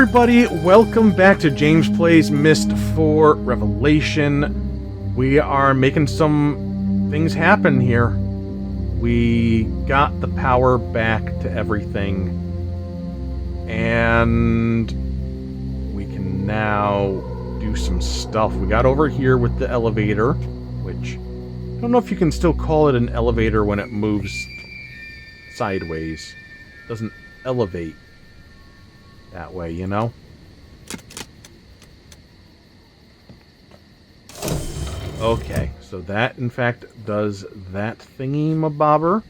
everybody, welcome back to James Plays Myst 4 Revelation. We are making some things happen here. We got the power back to everything, and we can now do some stuff. We got over here with the elevator, which I don't know if you can still call it an elevator when it moves sideways. It doesn't elevate that way, you know? Okay, so that, in fact, does that thingy-mabobber.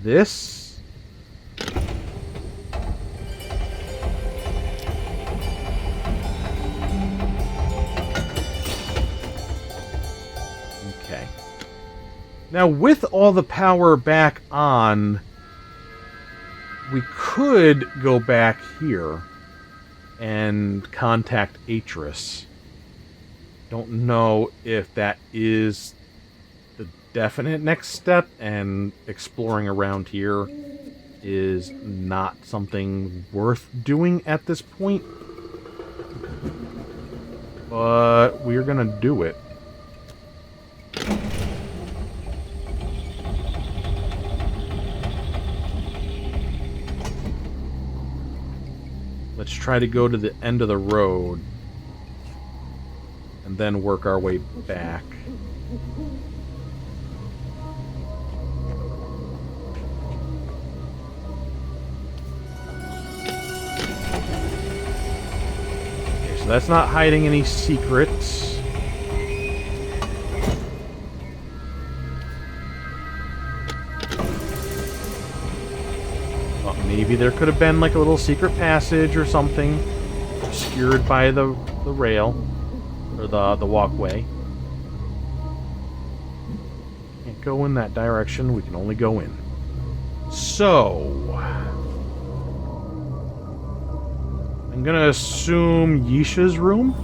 This... Okay. Now, with all the power back on, we could go back here and contact Atris. Don't know if that is the definite next step, and exploring around here is not something worth doing at this point. But we're gonna do it. Let's try to go to the end of the road and then work our way back. Okay, so that's not hiding any secrets. Maybe there could have been like a little secret passage or something obscured by the rail or the walkway. Can't go in that direction. We can only go in. So I'm gonna assume Yisha's room.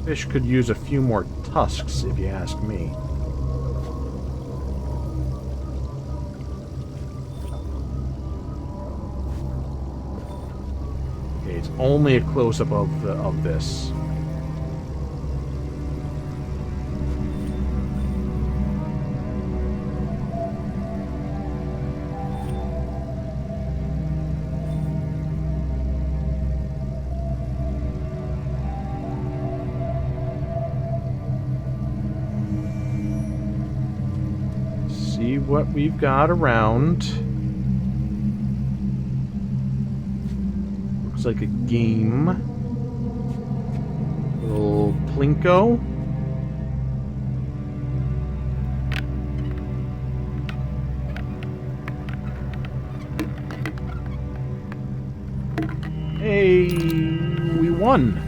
Fish could use a few more tusks, if you ask me. Okay, it's only a close-up of this. See what we've got around. Looks like a game. Little Plinko. Hey, we won.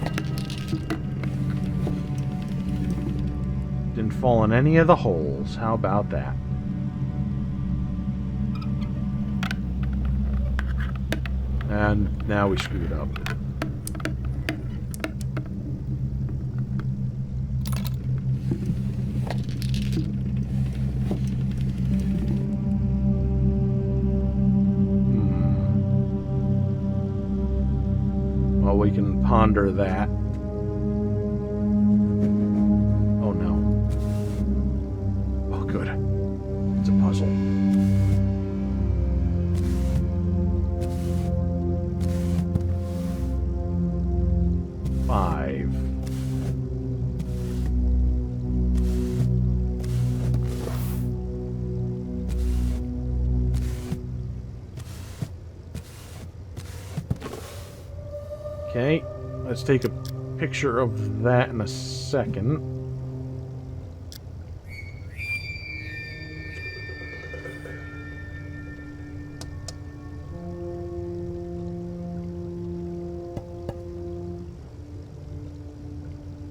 Didn't fall in any of the holes. How about that? And now we screwed up. Well, we can ponder that. Oh no. Oh good. It's a puzzle. Okay, let's take a picture of that in a second.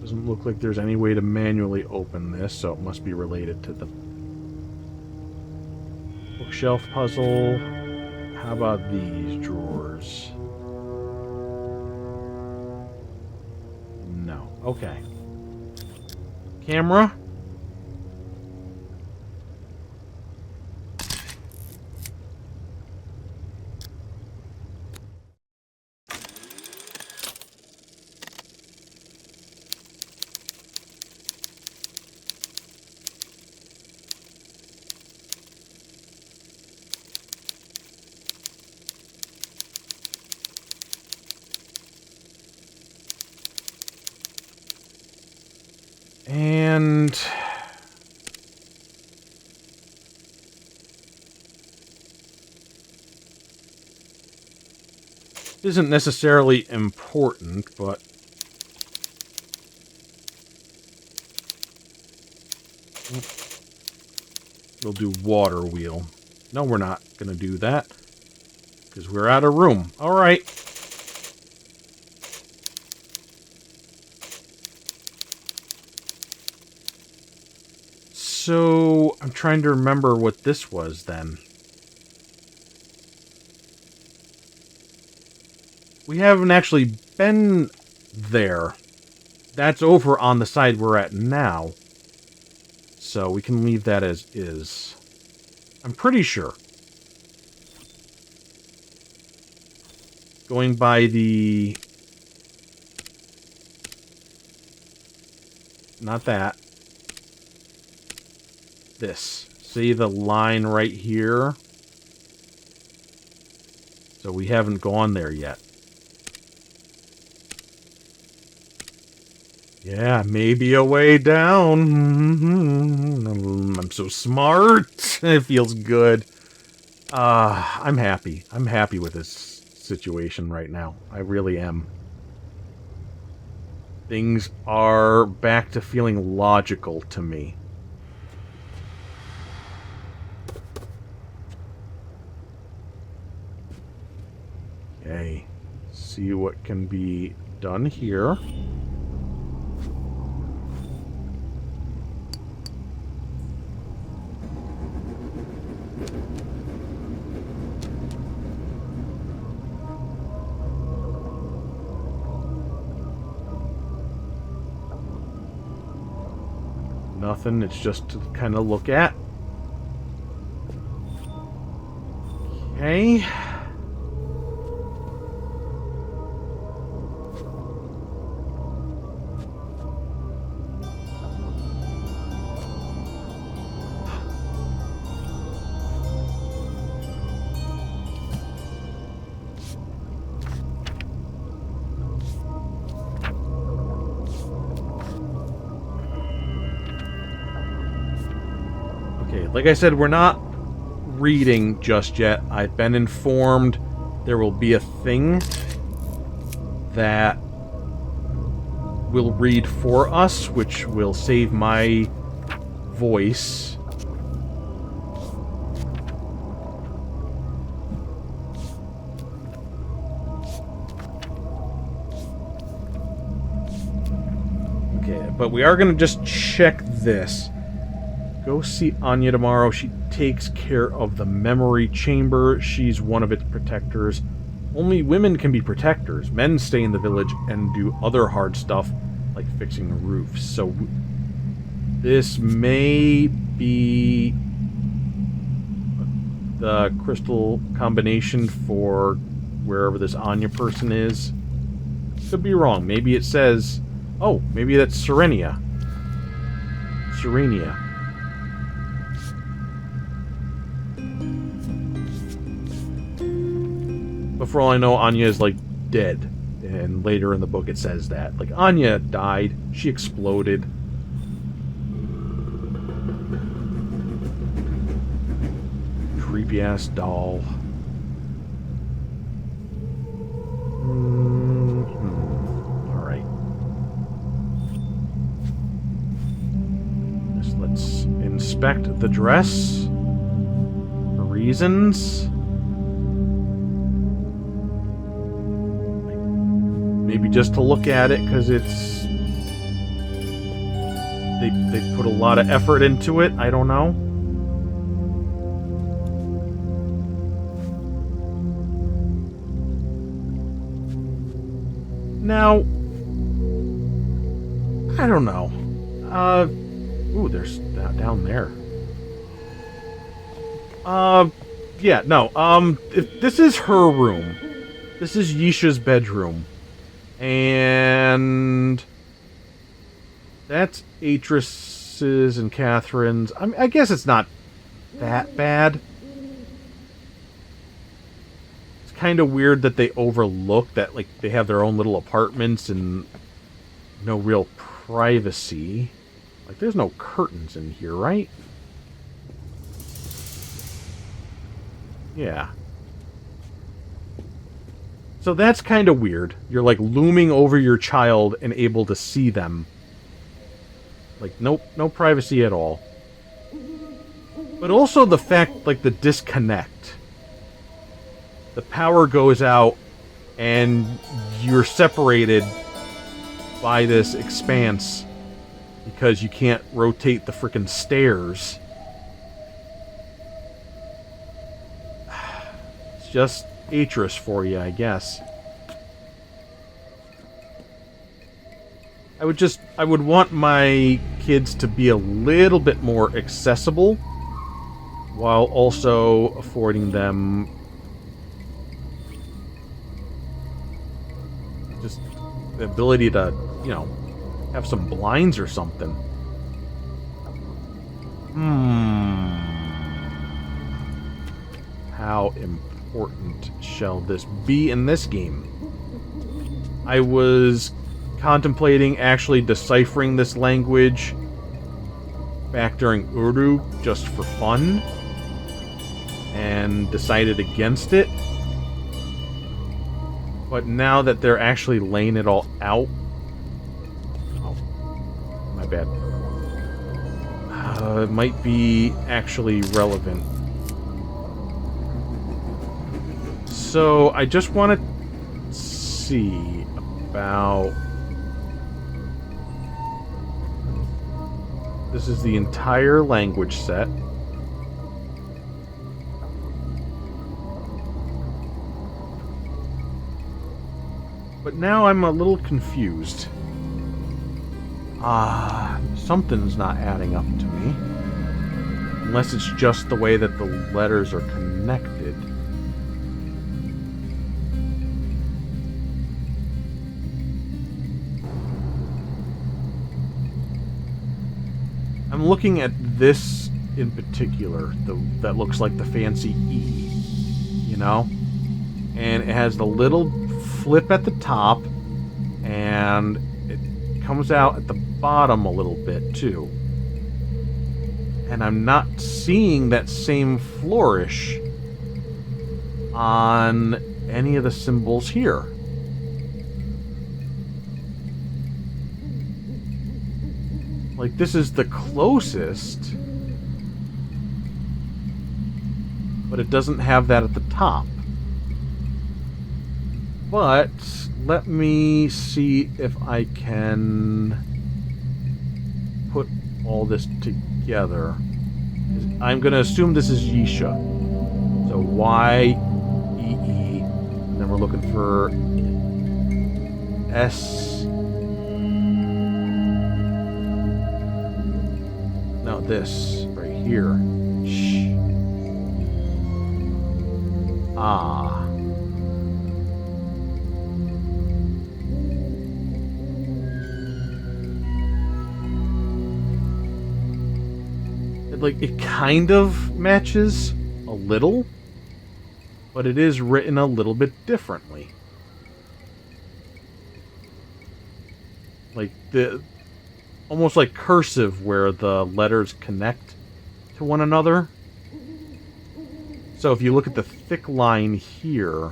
Doesn't look like there's any way to manually open this, so it must be related to the bookshelf puzzle. How about these drawers? No. Okay. Camera. And... isn't necessarily important, but... we'll do water wheel. No, we're not going to do that. Because we're out of room. Alright. So, I'm trying to remember what this was then. We haven't actually been there. That's over on the side we're at now. So we can leave that as is. I'm pretty sure. Going by the... not that. This. See the line right here? So we haven't gone there yet. Yeah, maybe a way down. I'm so smart. It feels good. I'm happy. I'm happy with this situation right now. I really am. Things are back to feeling logical to me. Okay. See what can be done here. Nothing, it's just to kind of look at. Okay. Like I said, we're not reading just yet. I've been informed there will be a thing that will read for us, which will save my voice. Okay, but we are going to just check this. Go see Anya tomorrow. She takes care of the memory chamber. She's one of its protectors. Only women can be protectors. Men stay in the village and do other hard stuff, like fixing the roofs. So this may be the crystal combination for wherever this Anya person is. Could be wrong. Maybe it says... oh, maybe that's Serenia. Serenia. But for all I know, Anya is, like, dead. And later in the book it says that. Like, Anya died. She exploded. Creepy-ass doll. Alright. Just let's inspect the dress. For reasons. Maybe just to look at it, because it's... They put a lot of effort into it. I don't know. Now... I don't know. Ooh, there's down there. Yeah, no. If this is her room. This is Yisha's bedroom. And that's Atris's and Catherine's. I guess it's not that bad. It's kind of weird that they overlook that, like, they have their own little apartments and no real privacy. Like, there's no curtains in here, right? Yeah. So that's kind of weird. You're, like, looming over your child and able to see them. Like, nope, no privacy at all. But also the fact, like, the disconnect. The power goes out, and you're separated by this expanse because you can't rotate the frickin' stairs. It's just Atris for you, I guess. I would want my kids to be a little bit more accessible while also affording them just the ability to, you know, have some blinds or something. How important shall this be in this game? I was contemplating actually deciphering this language back during Urdu just for fun, and decided against it. But now that they're actually laying it all out... Oh, my bad. It might be actually relevant. So, I just want to see about... This is the entire language set. But now I'm a little confused. Something's not adding up to me. Unless it's just the way that the letters are connected. I'm looking at this in particular, that looks like the fancy E, you know? And it has the little flip at the top, and it comes out at the bottom a little bit, too. And I'm not seeing that same flourish on any of the symbols here. Like, this is the closest, but it doesn't have that at the top. But let me see if I can put all this together. I'm going to assume this is Yisha. So Y-E-E. And then we're looking for S. No, this right here. Shh. Ah. Like, it kind of matches a little, but it is written a little bit differently. Like, almost like cursive, where the letters connect to one another. So if you look at the thick line here,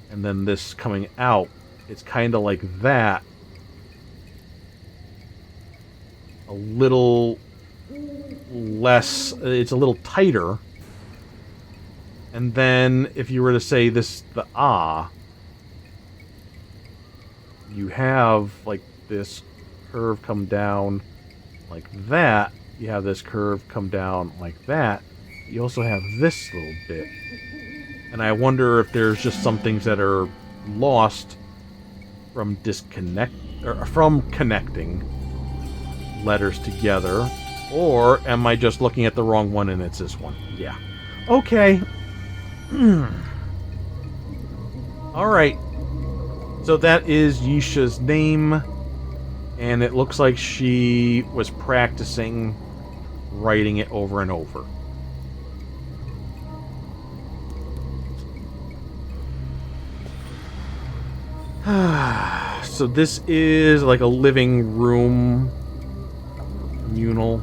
and then this coming out, it's kind of like that. A little less, it's a little tighter. And then if you were to say this, the ah, you have like this curve come down like that. You have this curve come down like that. You also have this little bit. And I wonder if there's just some things that are lost from from connecting letters together. Or am I just looking at the wrong one and it's this one? Yeah. Okay. Alright. So that is Yisha's name. And it looks like she was practicing writing it over and over. So this is like a living room communal.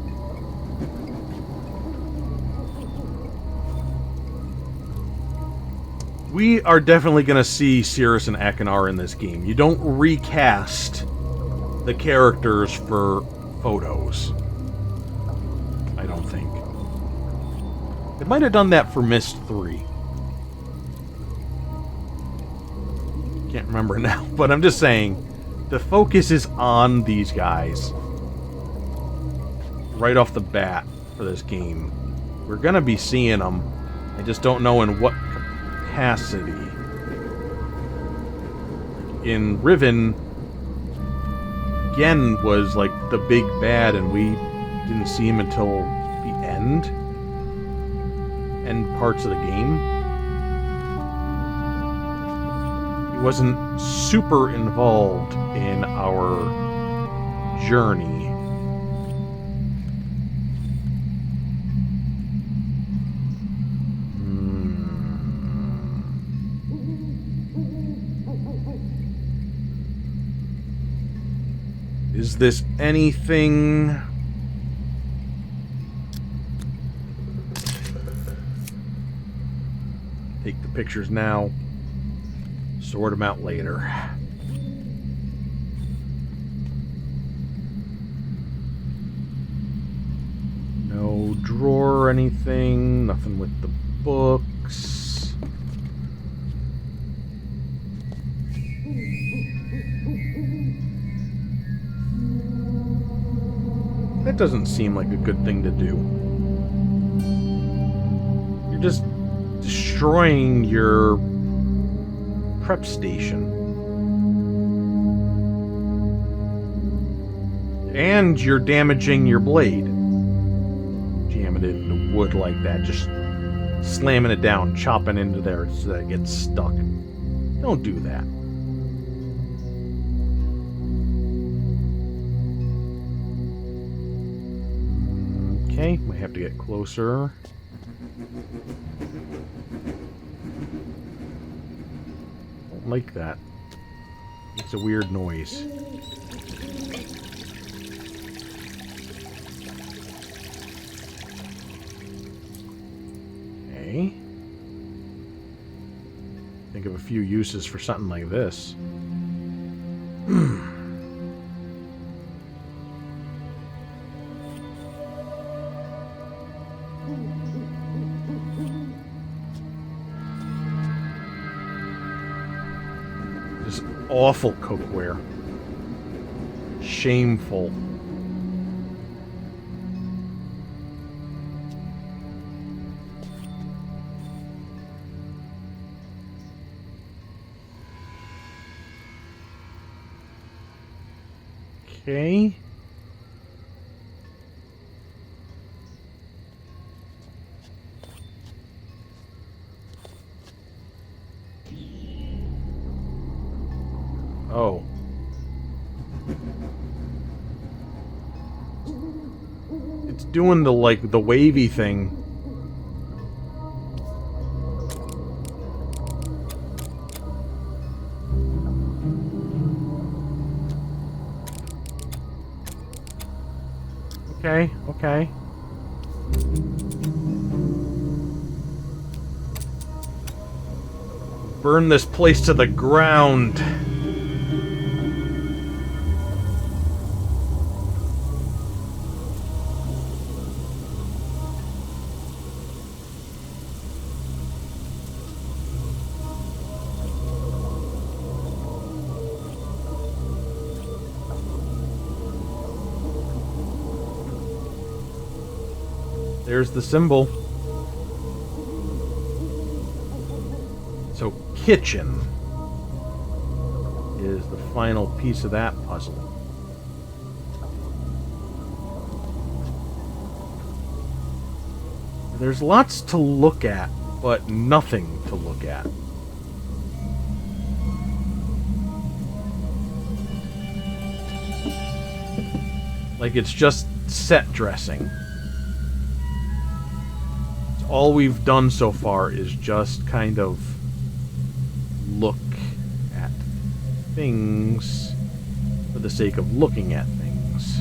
We are definitely going to see Cirrus and Akinar in this game. You don't recast the characters for photos. I don't think. It might have done that for Myst 3. Can't remember now, but I'm just saying, the focus is on these guys. Right off the bat for this game. We're going to be seeing them. I just don't know in what capacity. In Riven, Gen was like the big bad, and we didn't see him until the end parts of the game. He wasn't super involved in our journey. Is this anything? Take the pictures now. Sort them out later. No drawer or anything. Nothing with the books. That doesn't seem like a good thing to do. You're just destroying your prep station. And you're damaging your blade. Jamming it into wood like that. Just slamming it down, chopping into there so that it gets stuck. Don't do that. Okay, might have to get closer. Don't like that. It's a weird noise. Okay. Think of a few uses for something like this. Just awful cookware. Shameful. Okay. Oh. It's doing the, like, the wavy thing. Okay, okay. Burn this place to the ground. There's the symbol. So, kitchen is the final piece of that puzzle. There's lots to look at, but nothing to look at. Like, it's just set dressing. All we've done so far is just kind of look at things for the sake of looking at things.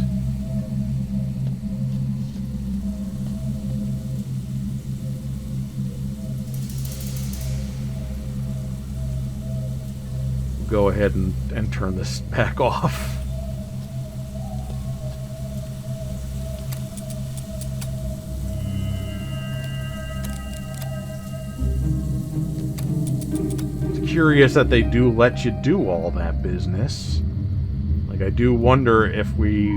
go ahead and turn this back off. It's curious that they do let you do all that business. Like, I do wonder if we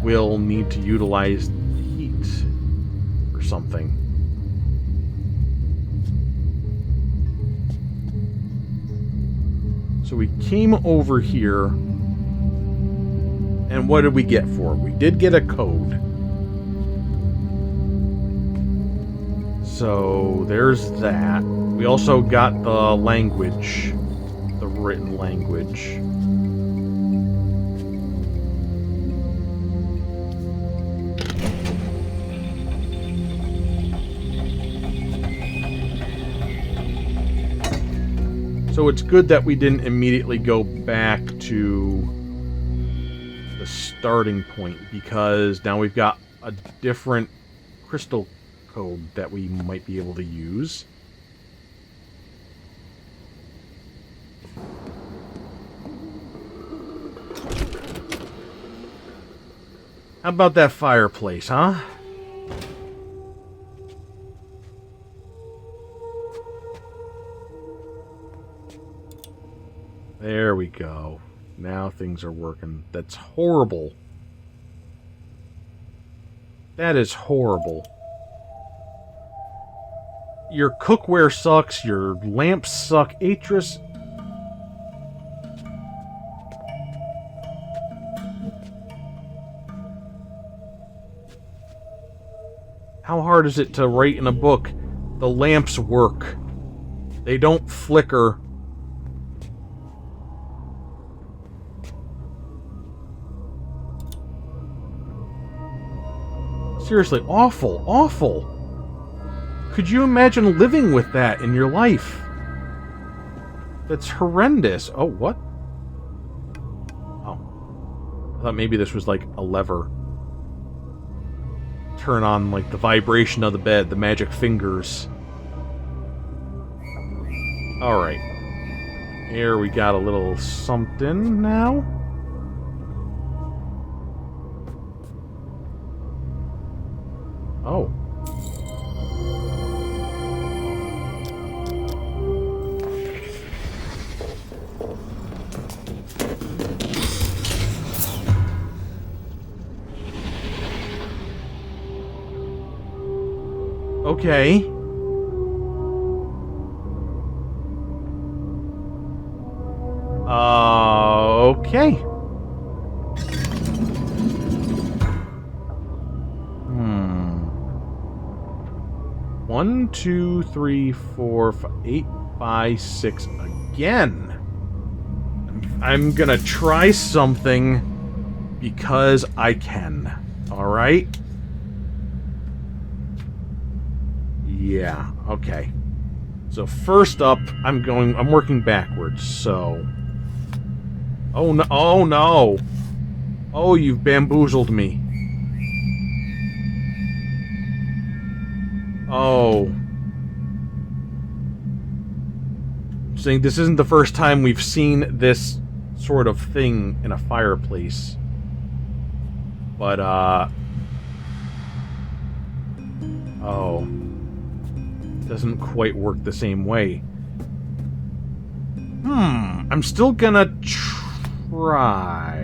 will need to utilize heat or something. So we came over here, and what did we get for it? We did get a code. So there's that. We also got the language, the written language. So it's good that we didn't immediately go back to the starting point, because now we've got a different crystal code that we might be able to use. How about that fireplace, huh? There we go. Now things are working. That's horrible. That is horrible. Your cookware sucks. Your lamps suck. Atris. How hard is it to write in a book? The lamps work. They don't flicker. Seriously, awful, awful. Could you imagine living with that in your life? That's horrendous. Oh, what? Oh. I thought maybe this was like a lever. Turn on, like, the vibration of the bed, the magic fingers. Alright. Here we got a little something now. Oh. Okay. Okay. 1, 2, 3, 4, 5, 8 by 6 again. I'm gonna try something because I can. Alright? Yeah, okay. So first up, I'm working backwards, so... Oh no, oh no! Oh, you've bamboozled me. Oh. Saying this isn't the first time we've seen this sort of thing in a fireplace. But, oh. Doesn't quite work the same way. I'm still gonna try...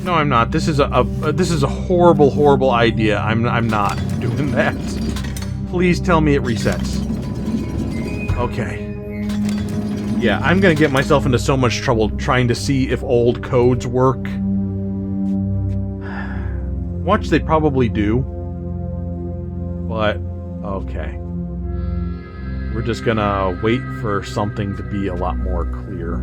No, I'm not. This is a horrible, horrible idea. I'm not doing that. Please tell me it resets. Okay. Yeah, I'm gonna get myself into so much trouble trying to see if old codes work. Watch, they probably do. But, okay. We're just gonna wait for something to be a lot more clear.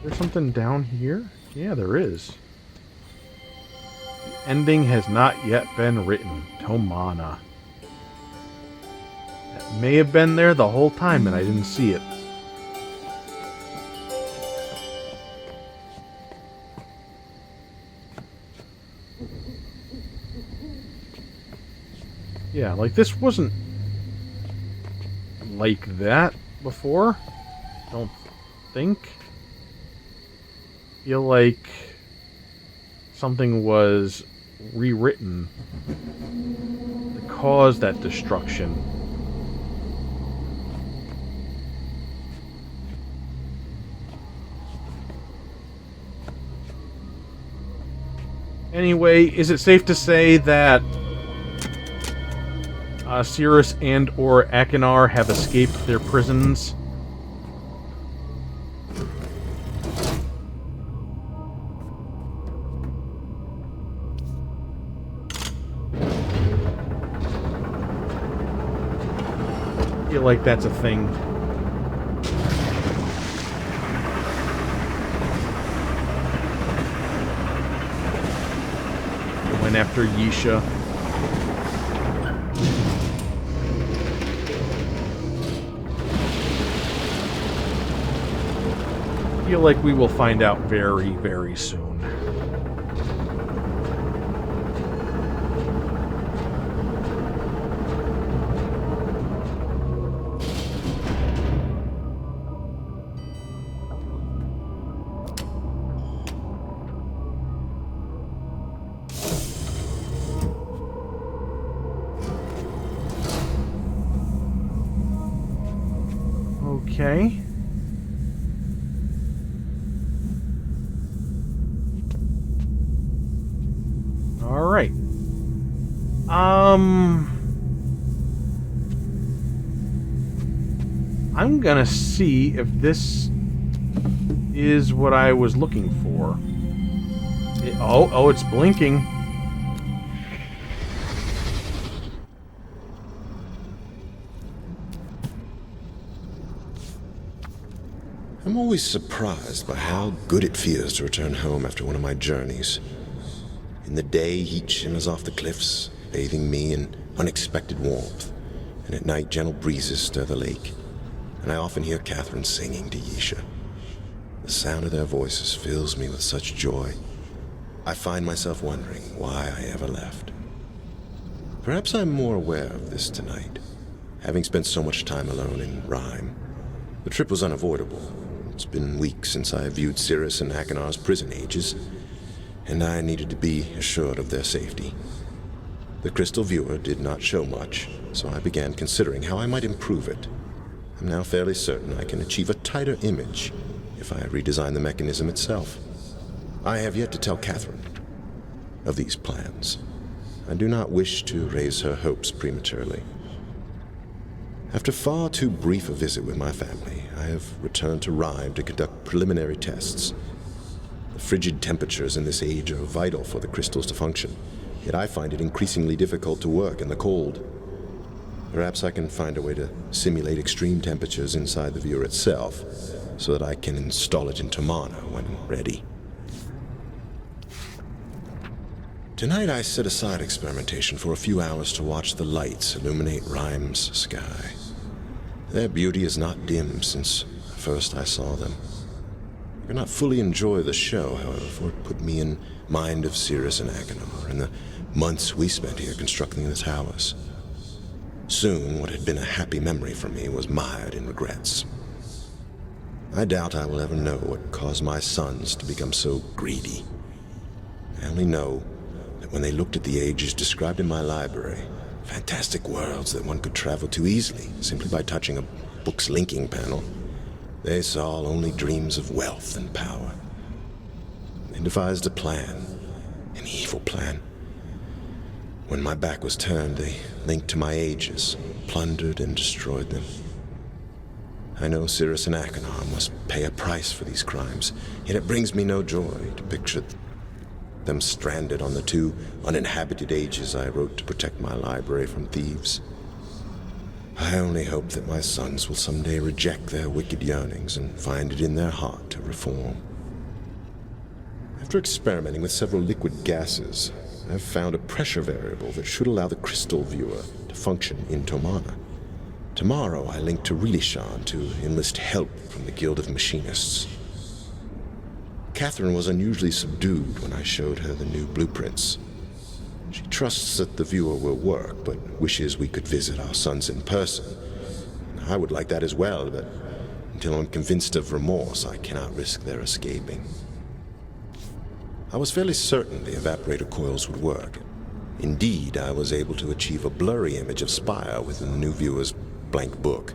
There's something down here? Yeah, there is. The ending has not yet been written. Tomana. May have been there the whole time and I didn't see it. Yeah, like this wasn't like that before. Don't think. Feel like something was rewritten to cause that destruction. Anyway, is it safe to say that Cirrus and or Akinar have escaped their prisons? I feel like that's a thing. They went after Yisha. I feel like we will find out very, very soon. Okay. All right. I'm gonna see if this is what I was looking for. Oh, it's blinking. I'm always surprised by how good it feels to return home after one of my journeys. In the day, heat shimmers off the cliffs, bathing me in unexpected warmth, and at night, gentle breezes stir the lake, and I often hear Catherine singing to Yisha. The sound of their voices fills me with such joy. I find myself wondering why I ever left. Perhaps I'm more aware of this tonight, having spent so much time alone in Rhyme. The trip was unavoidable. It's been weeks since I viewed Cirrus and Akinar's prison ages, and I needed to be assured of their safety. The crystal viewer did not show much, so I began considering how I might improve it. I'm now fairly certain I can achieve a tighter image if I redesign the mechanism itself. I have yet to tell Catherine of these plans. I do not wish to raise her hopes prematurely. After far too brief a visit with my family, I have returned to Rhyme to conduct preliminary tests. The frigid temperatures in this age are vital for the crystals to function, yet I find it increasingly difficult to work in the cold. Perhaps I can find a way to simulate extreme temperatures inside the viewer itself, so that I can install it in Tomana when ready. Tonight I set aside experimentation for a few hours to watch the lights illuminate Rhyme's sky. Their beauty is not dim since first I saw them. I could not fully enjoy the show, however, for it put me in mind of Cirrus and Akinar and the months we spent here constructing the towers. Soon, what had been a happy memory for me was mired in regrets. I doubt I will ever know what caused my sons to become so greedy. I only know that when they looked at the ages described in my library, fantastic worlds that one could travel to easily simply by touching a book's linking panel, they saw only dreams of wealth and power. They devised a plan, an evil plan. When my back was turned, they linked to my ages, plundered and destroyed them. I know Cirrus and Akinar must pay a price for these crimes, yet it brings me no joy to picture them stranded on the 2 uninhabited ages I wrote to protect my library from thieves. I only hope that my sons will someday reject their wicked yearnings and find it in their heart to reform. After experimenting with several liquid gases, I have found a pressure variable that should allow the crystal viewer to function in Tomana. Tomorrow I link to Rilishan to enlist help from the Guild of Machinists. Catherine was unusually subdued when I showed her the new blueprints. She trusts that the viewer will work, but wishes we could visit our sons in person. I would like that as well, but until I'm convinced of remorse, I cannot risk their escaping. I was fairly certain the evaporator coils would work. Indeed, I was able to achieve a blurry image of Spire within the new viewer's blank book.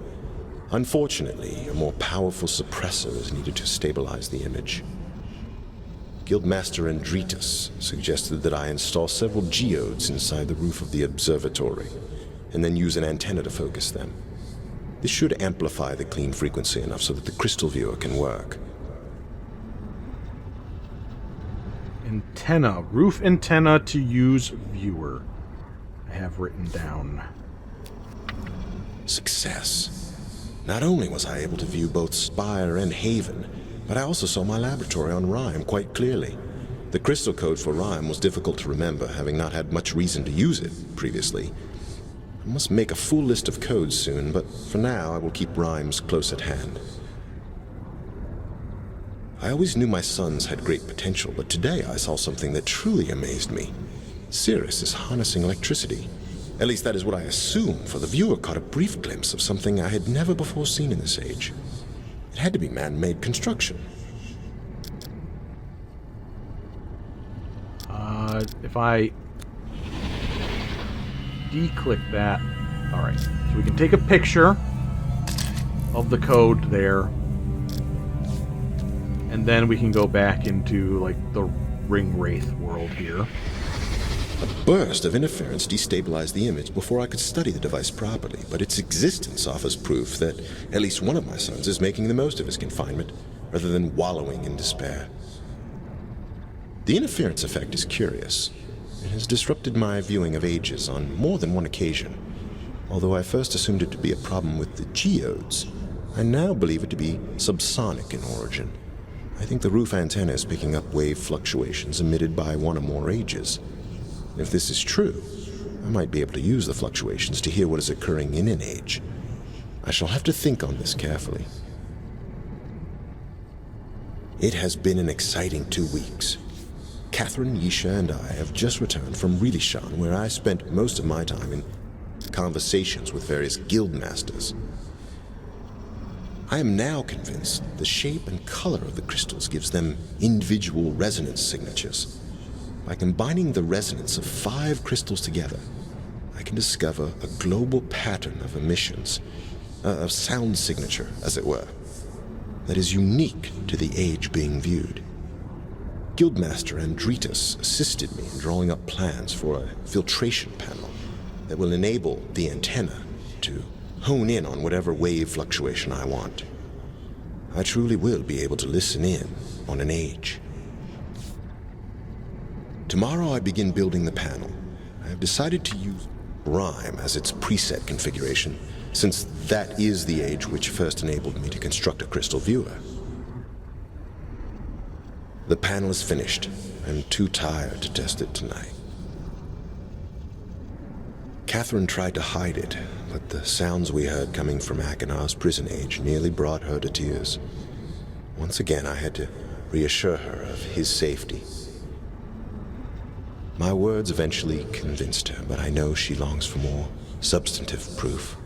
Unfortunately, a more powerful suppressor is needed to stabilize the image. Guildmaster Andritas suggested that I install several geodes inside the roof of the observatory, and then use an antenna to focus them. This should amplify the clean frequency enough so that the crystal viewer can work. Antenna. Roof antenna to use viewer. I have written down. Success. Not only was I able to view both Spire and Haven, but I also saw my laboratory on Rhyme quite clearly. The crystal code for Rhyme was difficult to remember, having not had much reason to use it previously. I must make a full list of codes soon, but for now I will keep Rhymes close at hand. I always knew my sons had great potential, but today I saw something that truly amazed me. Cirrus is harnessing electricity. At least that is what I assume, for the viewer caught a brief glimpse of something I had never before seen in this age. It had to be man-made construction. If I declick that... Alright, so we can take a picture of the code there, and then we can go back into, like, the Ring Wraith world here. A burst of interference destabilized the image before I could study the device properly, but its existence offers proof that at least one of my sons is making the most of his confinement, rather than wallowing in despair. The interference effect is curious. It has disrupted my viewing of ages on more than one occasion. Although I first assumed it to be a problem with the geodes, I now believe it to be subsonic in origin. I think the roof antenna is picking up wave fluctuations emitted by one or more ages. If this is true, I might be able to use the fluctuations to hear what is occurring in an age. I shall have to think on this carefully. It has been an exciting 2 weeks. Catherine, Yisha, and I have just returned from Rilishan, where I spent most of my time in conversations with various guild masters. I am now convinced the shape and color of the crystals gives them individual resonance signatures. By combining the resonance of 5 crystals together, I can discover a global pattern of emissions, a sound signature, as it were, that is unique to the age being viewed. Guildmaster Andritas assisted me in drawing up plans for a filtration panel that will enable the antenna to hone in on whatever wave fluctuation I want. I truly will be able to listen in on an age. Tomorrow I begin building the panel. I have decided to use Rhyme as its preset configuration, since that is the age which first enabled me to construct a crystal viewer. The panel is finished. I'm too tired to test it tonight. Catherine tried to hide it, but the sounds we heard coming from Akinar's prison age nearly brought her to tears. Once again, I had to reassure her of his safety. My words eventually convinced her, but I know she longs for more substantive proof.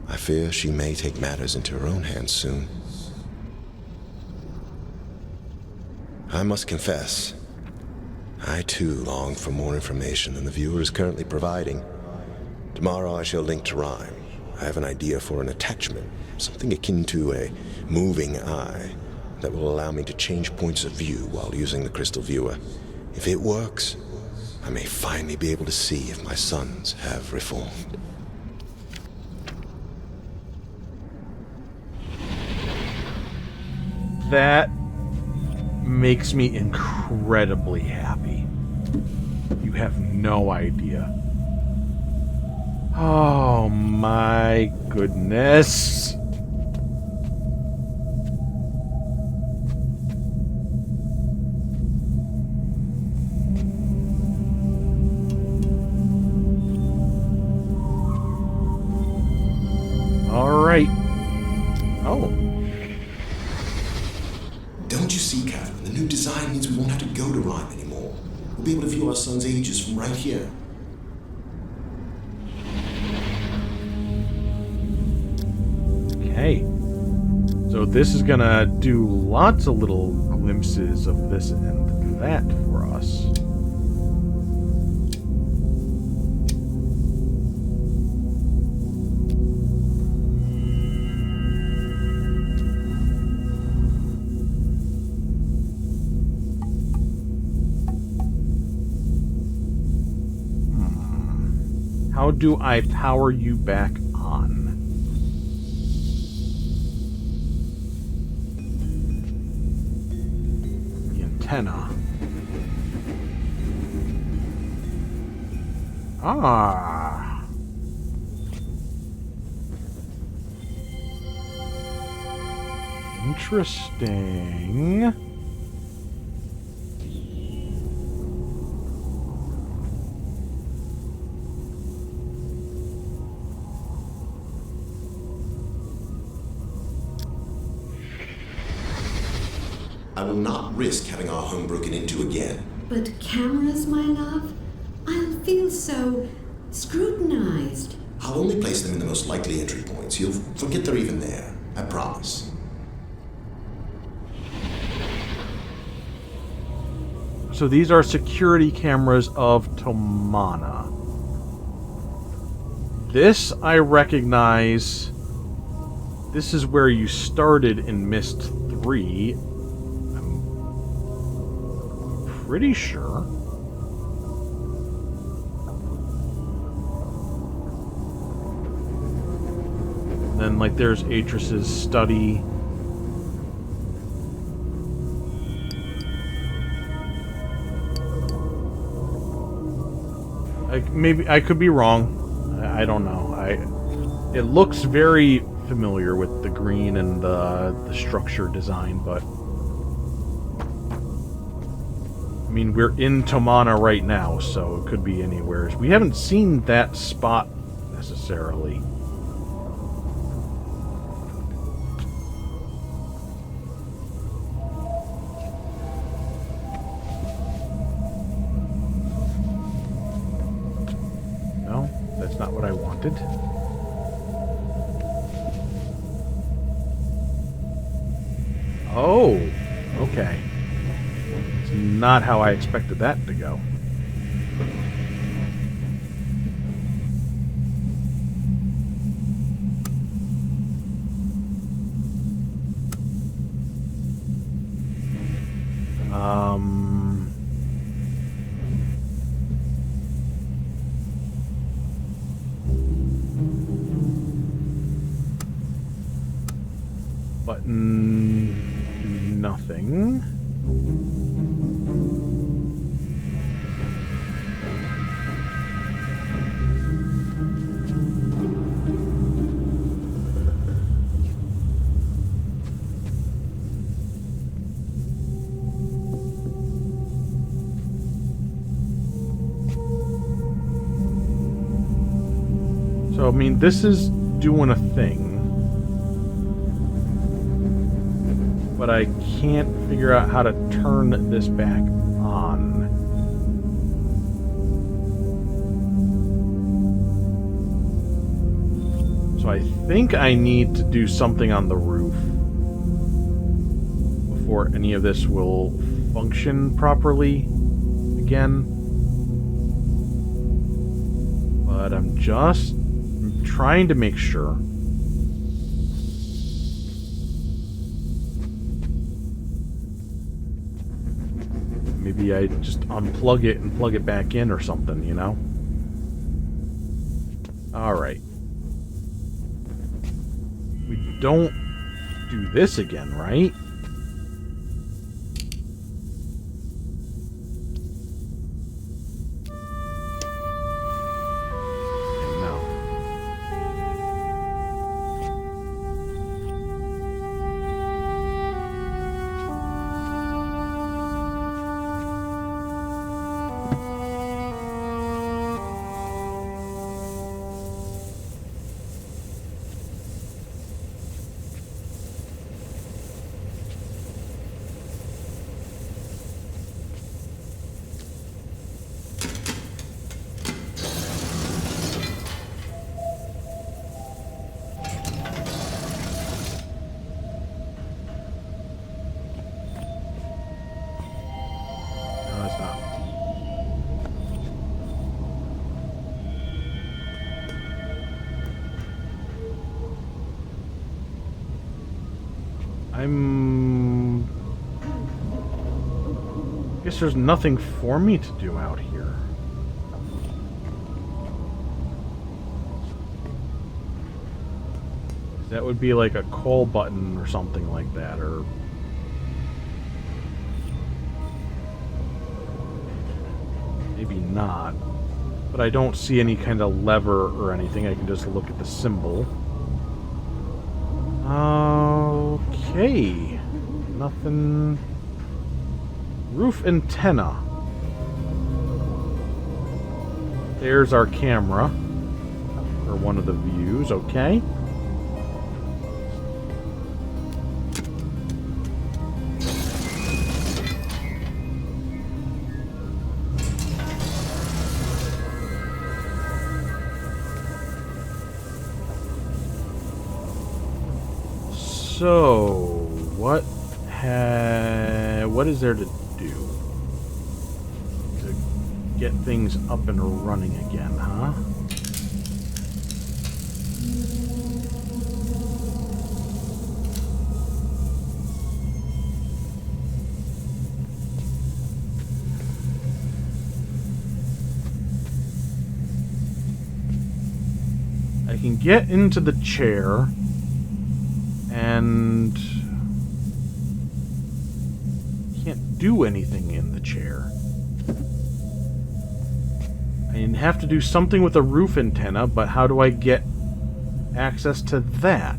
I fear she may take matters into her own hands soon. I must confess, I too long for more information than the viewer is currently providing. Tomorrow I shall link to Rhyme. I have an idea for an attachment, something akin to a moving eye, that will allow me to change points of view while using the crystal viewer. If it works, I may finally be able to see if my sons have reformed. That makes me incredibly happy. You have no idea. Oh my goodness. Don't you see, Catherine? The new design means we won't have to go to Rhyme anymore. We'll be able to view our son's ages from right here. Okay. So this is gonna do lots of little glimpses of this and that for us. How do I power you back on? The antenna. Ah. Interesting. I will not risk having our home broken into again. But cameras, my love? I'll feel so scrutinized. I'll only place them in the most likely entry points. You'll forget they're even there. I promise. So these are security cameras of Tomana. This I recognize. This is where you started in Myst 3. I'm pretty sure. And then, like, there's Atris's study. Maybe I could be wrong. I don't know. It looks very familiar with the green and the structure design, but I mean, we're in Tomana right now, so it could be anywhere. We haven't seen that spot necessarily. No, that's not what I wanted. Oh, okay. It's not how I expected that to go. Button... nothing. So, I mean, this is doing a thing. But I can't figure out how to turn this back on. So I think I need to do something on the roof before any of this will function properly again. But I'm just trying to make sure. Maybe I just unplug it and plug it back in or something, you know? Alright. We don't do this again, right? No. Guess there's nothing for me to do out here. That would be like a call button or something like that, or... maybe not. But I don't see any kind of lever or anything. I can just look at the symbol. Okay. Nothing... Roof antenna. There's our camera. Or one of the views, okay. So, what is there to do to get things up and running again, huh? I can get into the chair and can't do anything in the chair. I have to do something with the roof antenna, but how do I get access to that?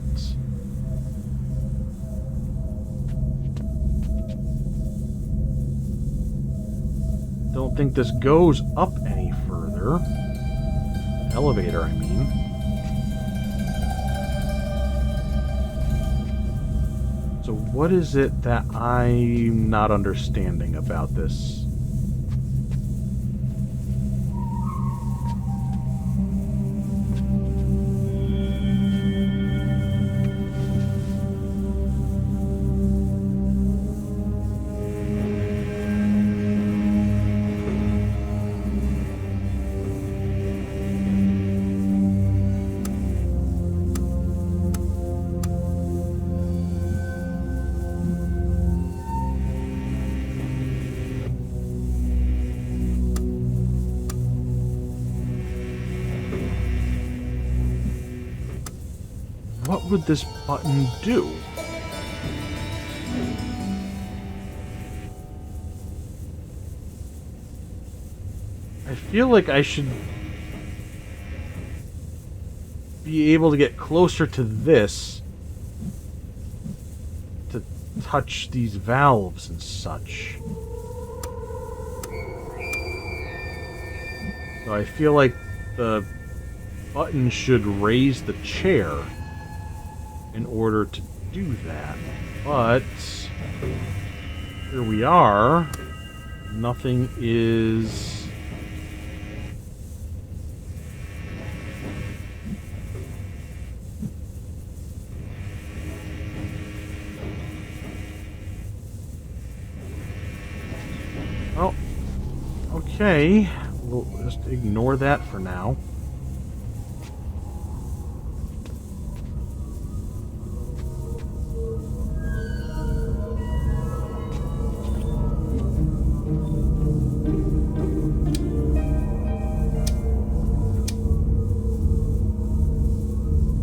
Don't think this goes up any further. Elevator, I mean. So what is it that I'm not understanding about this? What would this button do? I feel like I should be able to get closer to this to touch these valves and such. So I feel like the button should raise the chair in order to do that. But here we are. Nothing is... Oh, okay. We'll just ignore that for now.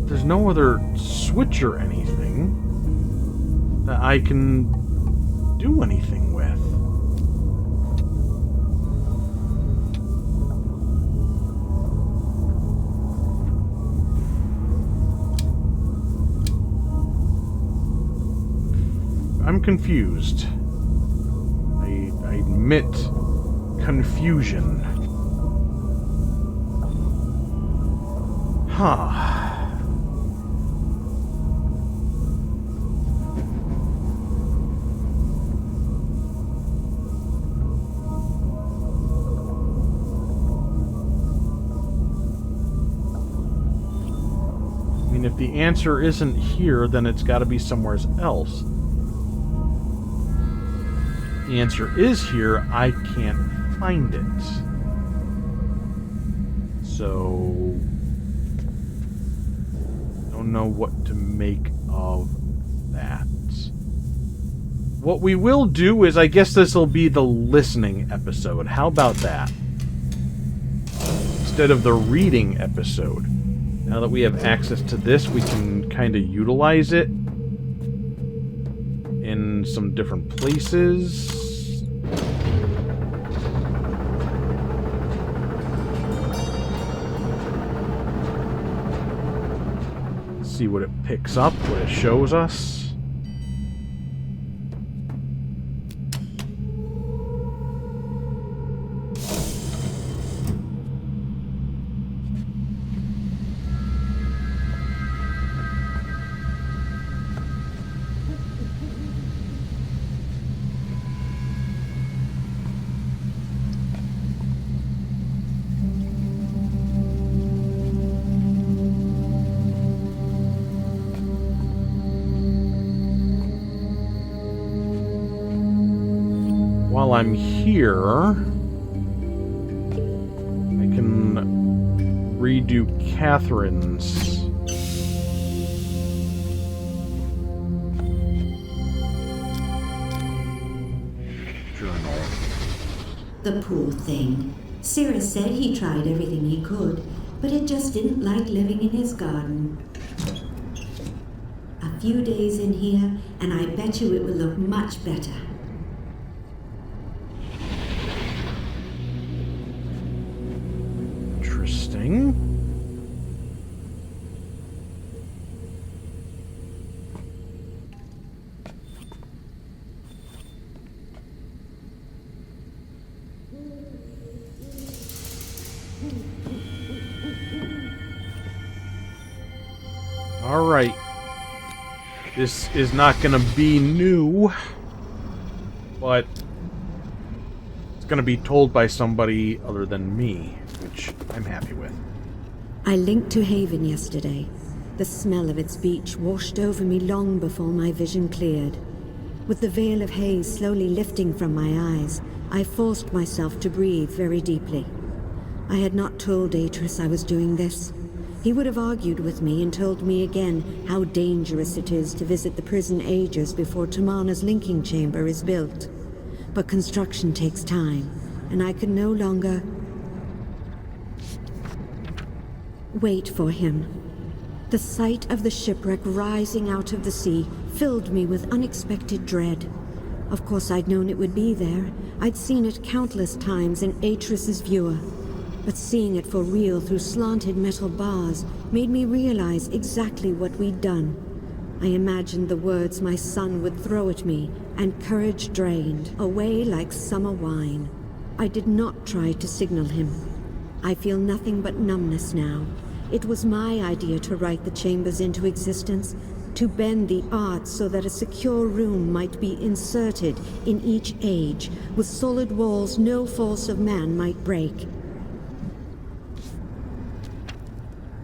There's no other switch or anything that I can do anything with. I'm confused. I admit confusion. Huh. I mean, if the answer isn't here, then it's got to be somewhere else. The answer is here, I can't find it. So... don't know what to make of that. What we will do is, I guess this will be the listening episode. How about that? Instead of the reading episode. Now that we have access to this, we can kind of utilize it in some different places. See what it picks up, what it shows us. While I'm here, I can redo Catherine's journal. The poor thing. Cyrus said he tried everything he could, but it just didn't like living in his garden. A few days in here, and I bet you it will look much better. Interesting. All right. This is not going to be new, but it's going to be told by somebody other than me, which I'm happy with. I linked to Haven yesterday. The smell of its beach washed over me long before my vision cleared. With the veil of haze slowly lifting from my eyes, I forced myself to breathe very deeply. I had not told Atris I was doing this. He would have argued with me and told me again how dangerous it is to visit the prison ages before Tamana's linking chamber is built. But construction takes time, and I could no longer wait for him. The sight of the shipwreck rising out of the sea filled me with unexpected dread. Of course, I'd known it would be there. I'd seen it countless times in Atris's viewer. But seeing it for real through slanted metal bars made me realize exactly what we'd done. I imagined the words my son would throw at me, and courage drained, away like summer wine. I did not try to signal him. I feel nothing but numbness now. It was my idea to write the chambers into existence, to bend the arts so that a secure room might be inserted in each age, with solid walls no force of man might break.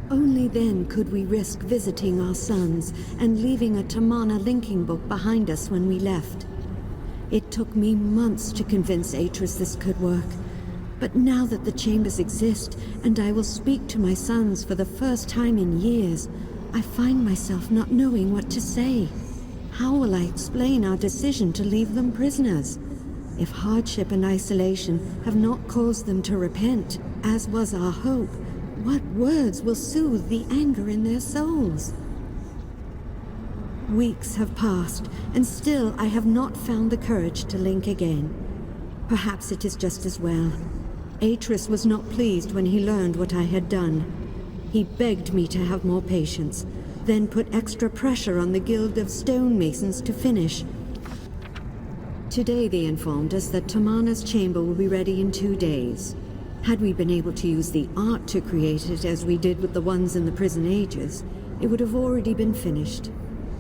Only then could we risk visiting our sons and leaving a Tamana linking book behind us when we left. It took me months to convince Atris this could work. But now that the chambers exist, and I will speak to my sons for the first time in years, I find myself not knowing what to say. How will I explain our decision to leave them prisoners? If hardship and isolation have not caused them to repent, as was our hope, what words will soothe the anger in their souls? Weeks have passed, and still I have not found the courage to link again. Perhaps it is just as well. Atris was not pleased when he learned what I had done. He begged me to have more patience, then put extra pressure on the Guild of Stonemasons to finish. Today they informed us that Tamana's chamber will be ready in 2 days. Had we been able to use the art to create it as we did with the ones in the prison ages, it would have already been finished.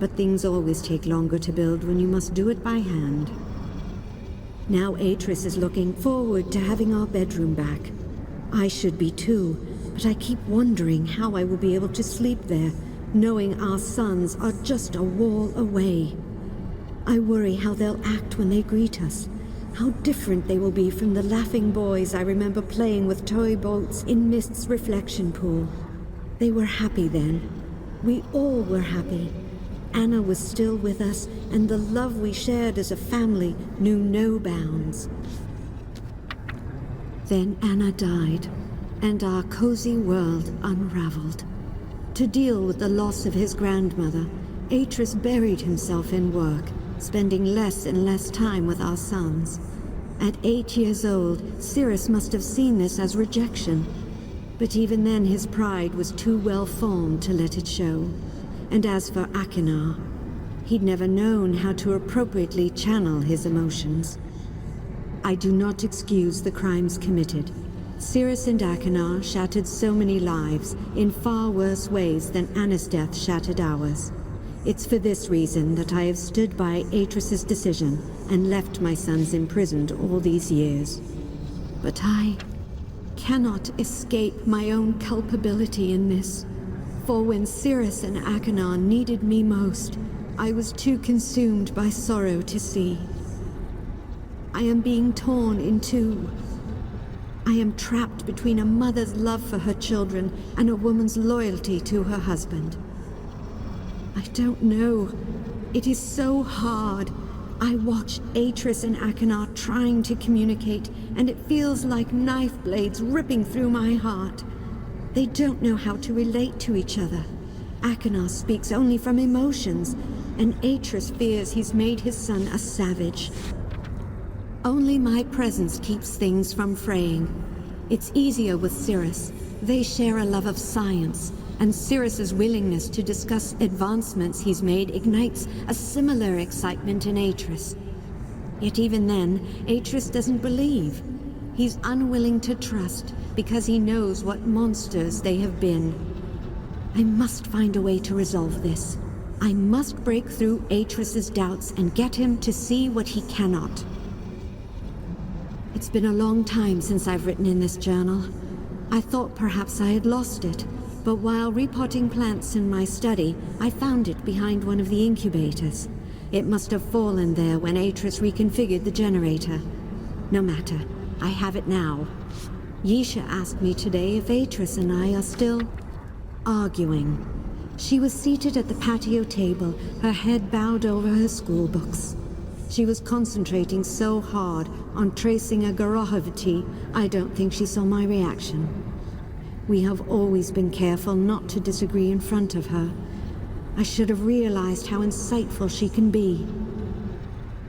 But things always take longer to build when you must do it by hand. Now Atris is looking forward to having our bedroom back. I should be too, but I keep wondering how I will be able to sleep there, knowing our sons are just a wall away. I worry how they'll act when they greet us. How different they will be from the laughing boys I remember playing with toy boats in Myst's reflection pool. They were happy then. We all were happy. Anna was still with us, and the love we shared as a family knew no bounds. Then Anna died, and our cozy world unraveled. To deal with the loss of his grandmother, Atris buried himself in work, spending less and less time with our sons. At 8 years old, Cirrus must have seen this as rejection. But even then his pride was too well formed to let it show. And as for Akinar, he'd never known how to appropriately channel his emotions. I do not excuse the crimes committed. Cirrus and Akinar shattered so many lives in far worse ways than Anna's death shattered ours. It's for this reason that I have stood by Atris's decision and left my sons imprisoned all these years. But I cannot escape my own culpability in this. For when Cirrus and Akinar needed me most, I was too consumed by sorrow to see. I am being torn in two. I am trapped between a mother's love for her children and a woman's loyalty to her husband. I don't know. It is so hard. I watch Atris and Akinar trying to communicate, and it feels like knife blades ripping through my heart. They don't know how to relate to each other. Akinar speaks only from emotions, and Atris fears he's made his son a savage. Only my presence keeps things from fraying. It's easier with Cirrus. They share a love of science, and Cirrus's willingness to discuss advancements he's made ignites a similar excitement in Atris. Yet even then, Atris doesn't believe. He's unwilling to trust because he knows what monsters they have been. I must find a way to resolve this. I must break through Atris's doubts and get him to see what he cannot. It's been a long time since I've written in this journal. I thought perhaps I had lost it, but while repotting plants in my study, I found it behind one of the incubators. It must have fallen there when Atris reconfigured the generator. No matter, I have it now. Yisha asked me today if Atris and I are still arguing. She was seated at the patio table, her head bowed over her school books. She was concentrating so hard on tracing a Gorohovati, I don't think she saw my reaction. We have always been careful not to disagree in front of her. I should have realized how insightful she can be.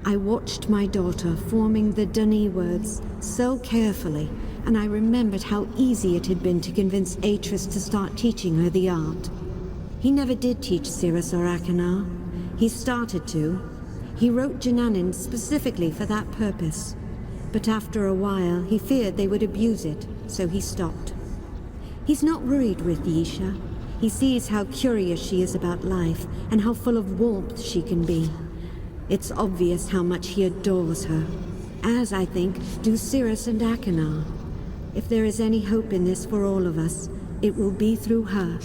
I watched my daughter forming the Dani words so carefully, and I remembered how easy it had been to convince Atris to start teaching her the art. He never did teach Cirrus or Akinar. He started to. He wrote Jananin specifically for that purpose. But after a while, he feared they would abuse it, so he stopped. He's not worried with Yisha. He sees how curious she is about life, and how full of warmth she can be. It's obvious how much he adores her, as, I think, do Cirrus and Akinar. If there is any hope in this for all of us, it will be through her.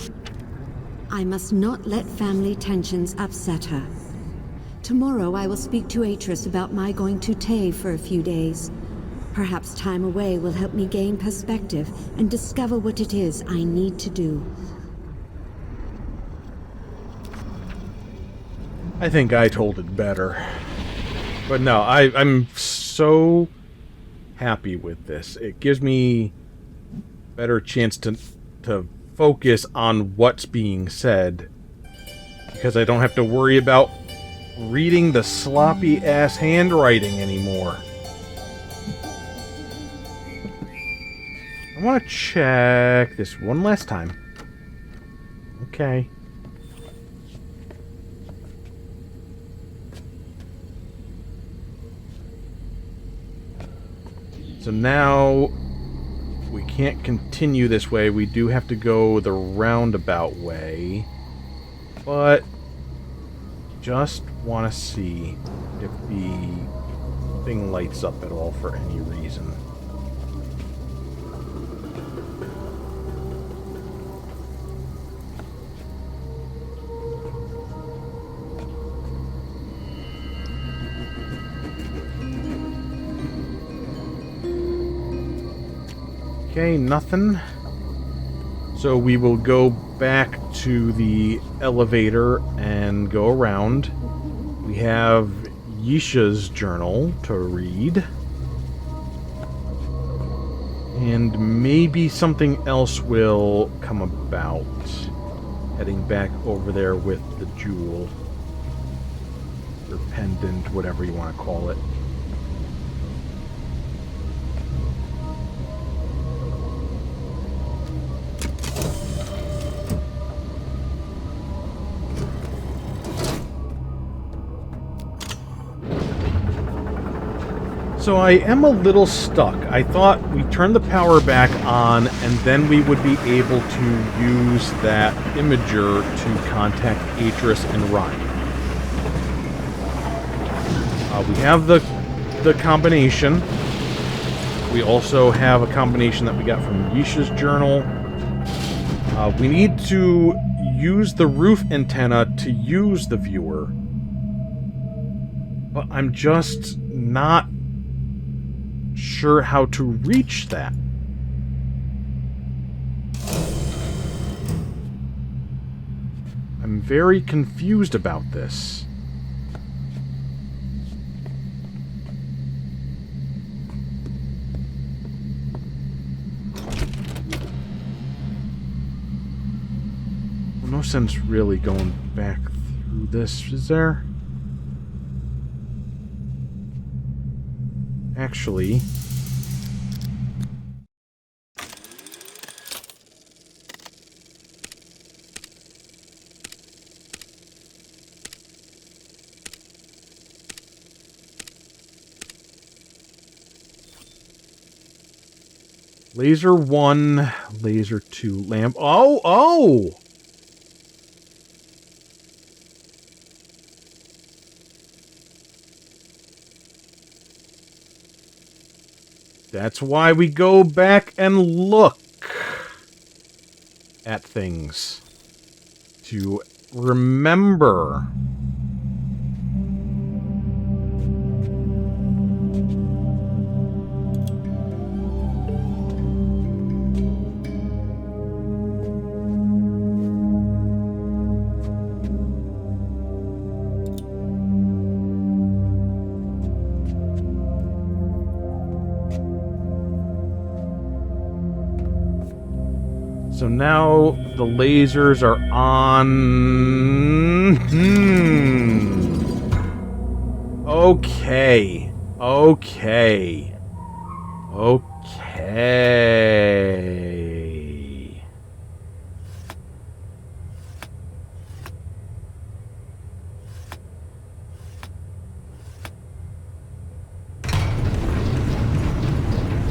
I must not let family tensions upset her. Tomorrow I will speak to Atris about my going to Tay for a few days. Perhaps time away will help me gain perspective and discover what it is I need to do. I think I told it better. But no, I'm so happy with this. It gives me a better chance to focus on what's being said, because I don't have to worry about reading the sloppy-ass handwriting anymore. I want to check this one last time. Okay. So now we can't continue this way. We do have to go the roundabout way. But just want to see if the thing lights up at all for any reason. Okay, nothing. So we will go back to the elevator and and go around. We have Yisha's journal to read. And maybe something else will come about. Heading back over there with the jewel. Or pendant, whatever you want to call it. So I am a little stuck. I thought we turned the power back on and then we would be able to use that imager to contact Atris and Ryan. We have the combination. We also have a combination that we got from Yisha's journal. We need to use the roof antenna to use the viewer. But I'm just not sure how to reach that. I'm very confused about this. Well, no sense really going back through this, is there? Actually, laser 1, laser 2, lamp. Oh! That's why we go back and look at things. To remember. So now the lasers are on. Okay.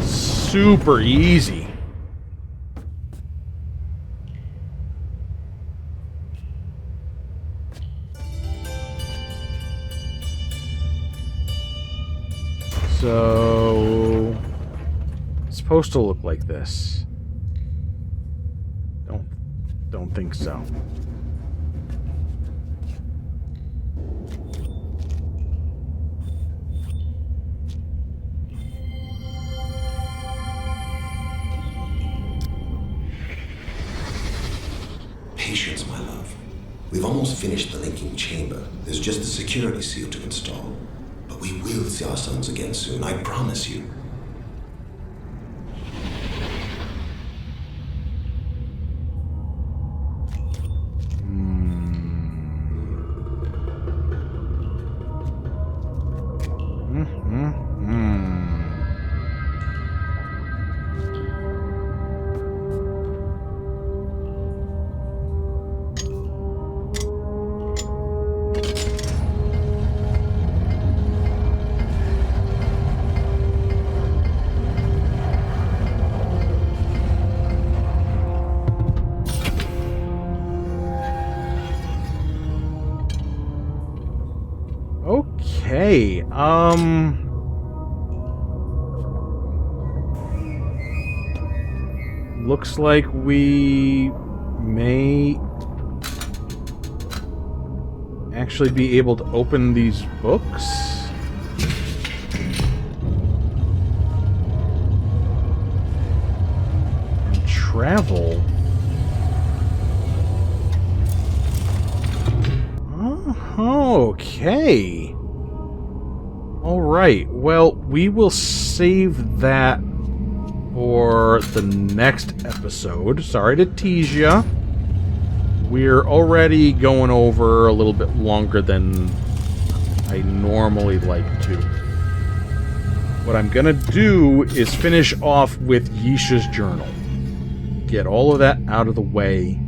Super easy. So it's supposed to look like this. Don't think so. Patience, my love. We've almost finished the linking chamber. There's just the security seal to install. But we will see our sons again soon, I promise you. Okay, looks like we may actually be able to open these books. And travel. Okay. Alright, well, we will save that for the next episode. Sorry to tease ya. We're already going over a little bit longer than I normally like to. What I'm gonna do is finish off with Yisha's journal. Get all of that out of the way.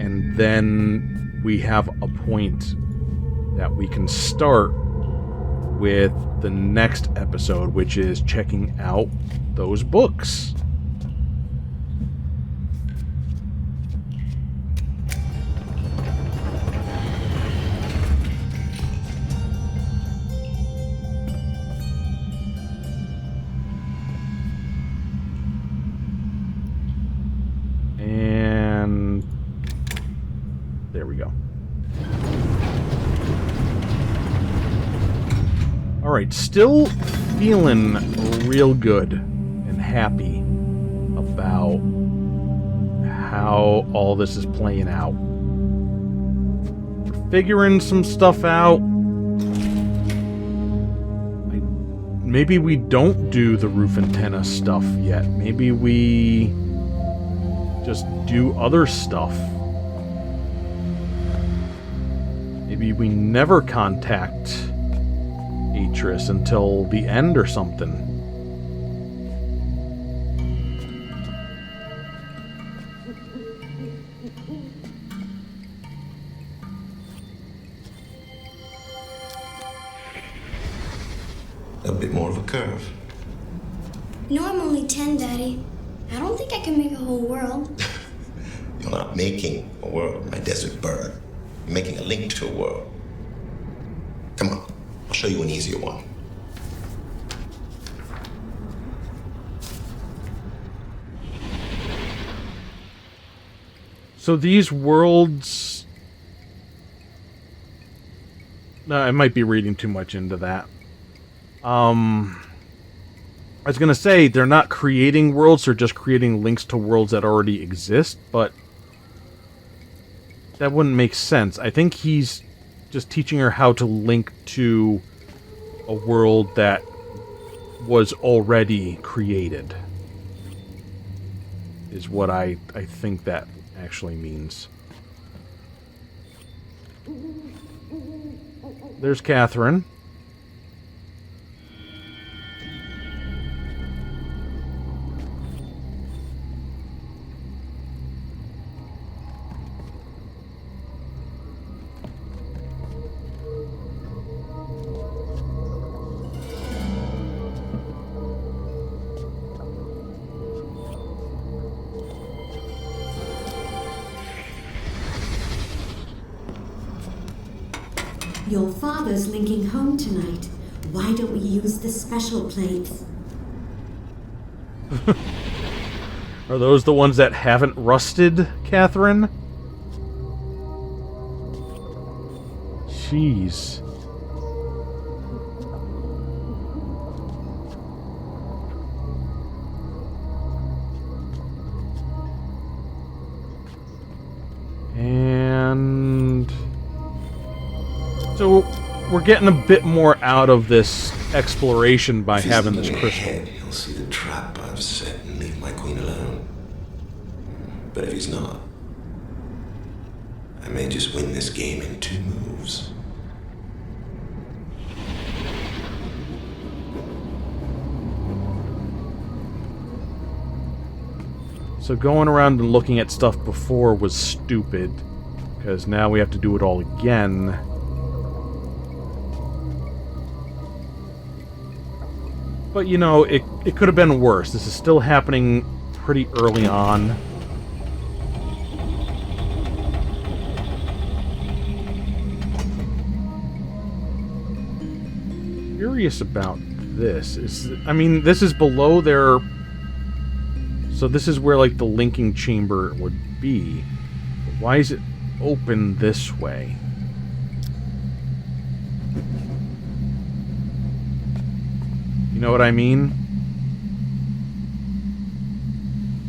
And then we have a point that we can start with the next episode, which is checking out those books. And there we go. Alright, still feeling real good and happy about how all this is playing out. We're figuring some stuff out. Maybe we don't do the roof antenna stuff yet. Maybe we just do other stuff. Maybe we never contact Atris until the end or something. A bit more of a curve. No, I'm only 10, Daddy. I don't think I can make a whole world. You're not making a world, my desert bird. You're making a link to a world. Come on, I'll show you an easier one. So these worlds... No, I might be reading too much into that. I was gonna say, they're not creating worlds, they're just creating links to worlds that already exist, but that wouldn't make sense. I think he's just teaching her how to link to a world that was already created. Is what I think that actually means. There's Catherine. Your father's linking home tonight. Why don't we use the special plates? Are those the ones that haven't rusted, Catherine? Jeez. And... so, we're getting a bit more out of this exploration by having this crystal. He'll see the trap I've set and leave my queen alone. But if he's not, I may just win this game in 2 moves. So going around and looking at stuff before was stupid, because now we have to do it all again. But, you know, it could have been worse. This is still happening pretty early on. Curious about this. I mean, this is below their... so this is where, like, the linking chamber would be. But why is it open this way? You know what I mean?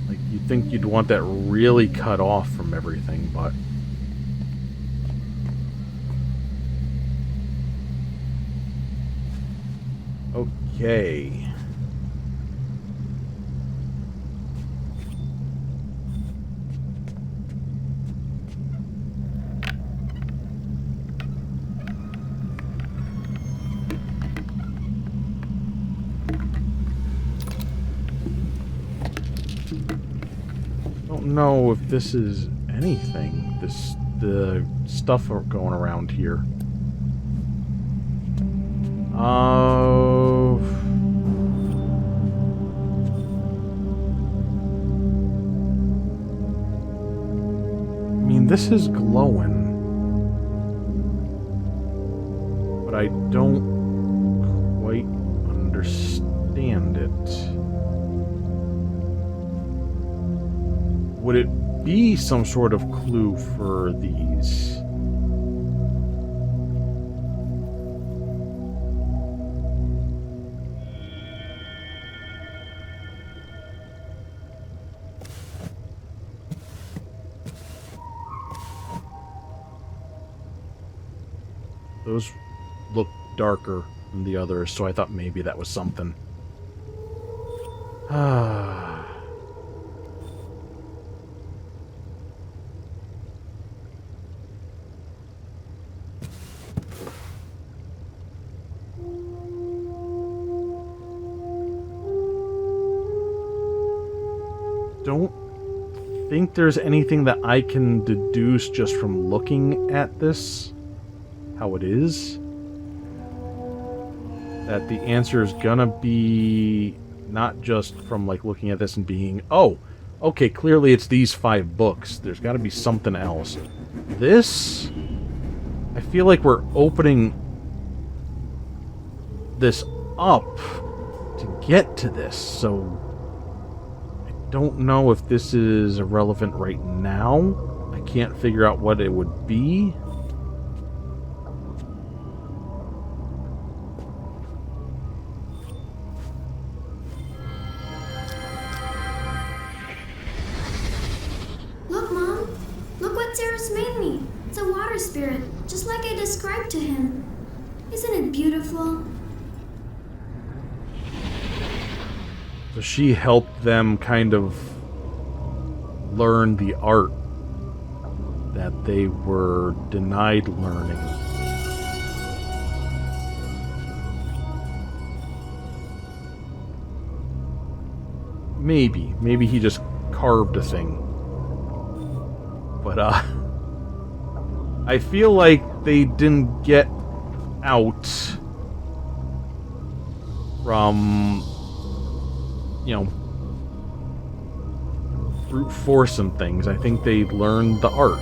Like, you'd think you'd want that really cut off from everything, but... Okay. Don't know if this is anything. The stuff going around here. I mean, this is glowing, but I don't quite understand it. Would it be some sort of clue for these? Those look darker than the others, so I thought maybe that was something. Don't think there's anything that I can deduce just from looking at this, how it is, that the answer is gonna be not just from like looking at this and being, oh, okay, clearly it's these 5 books. There's got to be something else. This, I feel like we're opening this up to get to this, so I don't know if this is irrelevant right now. I can't figure out what it would be. Look, Mom. Look what Sarah's made me. It's a water spirit, just like I described to him. Isn't it beautiful? So she helped them kind of learn the art that they were denied learning. Maybe he just carved a thing. But, I feel like they didn't get out from, you know, brute force and things. I think they learned the art.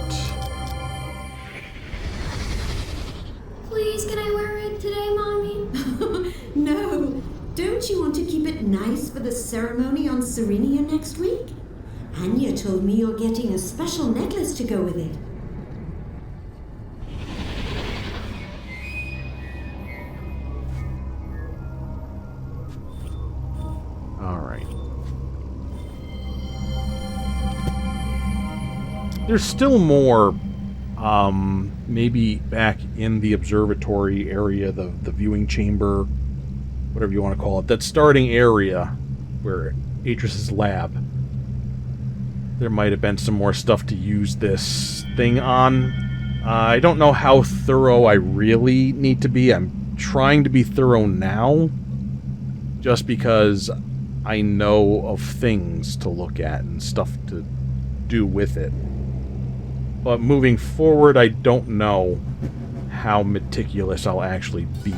Please, can I wear it today, Mommy? No. Don't you want to keep it nice for the ceremony on Serenia next week? Anya told me you're getting a special necklace to go with it. Alright. There's still more, maybe back in the observatory area, the viewing chamber, whatever you want to call it, that starting area where Atris's lab. There might have been some more stuff to use this thing on. I don't know how thorough I really need to be. I'm trying to be thorough now, just because I know of things to look at and stuff to do with it. But moving forward, I don't know how meticulous I'll actually be.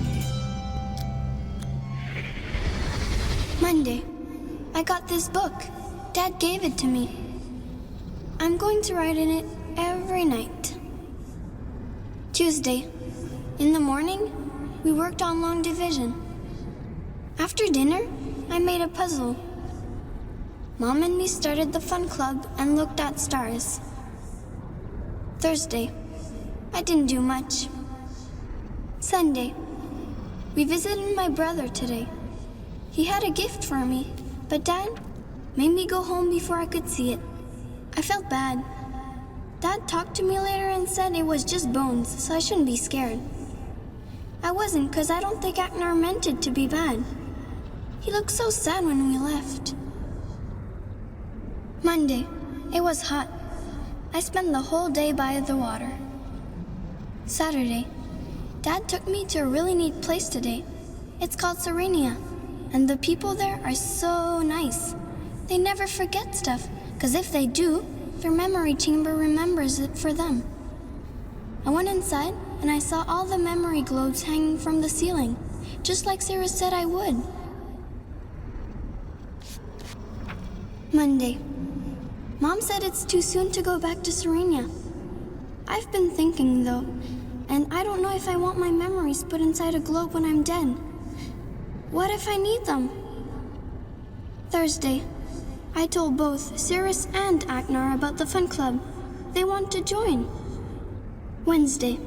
Monday. I got this book. Dad gave it to me. I'm going to write in it every night. Tuesday. In the morning, we worked on long division. After dinner, I made a puzzle. Mom and me started the fun club and looked at stars. Thursday. I didn't do much. Sunday. We visited my brother today. He had a gift for me, but Dad made me go home before I could see it. I felt bad. Dad talked to me later and said it was just bones, so I shouldn't be scared. I wasn't, because I don't think Agnar meant it to be bad. He looked so sad when we left. Monday. It was hot. I spent the whole day by the water. Saturday. Dad took me to a really neat place today. It's called Serenia, and the people there are so nice. They never forget stuff, because if they do, their memory chamber remembers it for them. I went inside, and I saw all the memory globes hanging from the ceiling, just like Sarah said I would. Monday. Mom said it's too soon to go back to Serenia. I've been thinking, though, and I don't know if I want my memories put inside a globe when I'm dead. What if I need them? Thursday. I told both Cirrus and Agnar about the fun club. They want to join. Wednesday.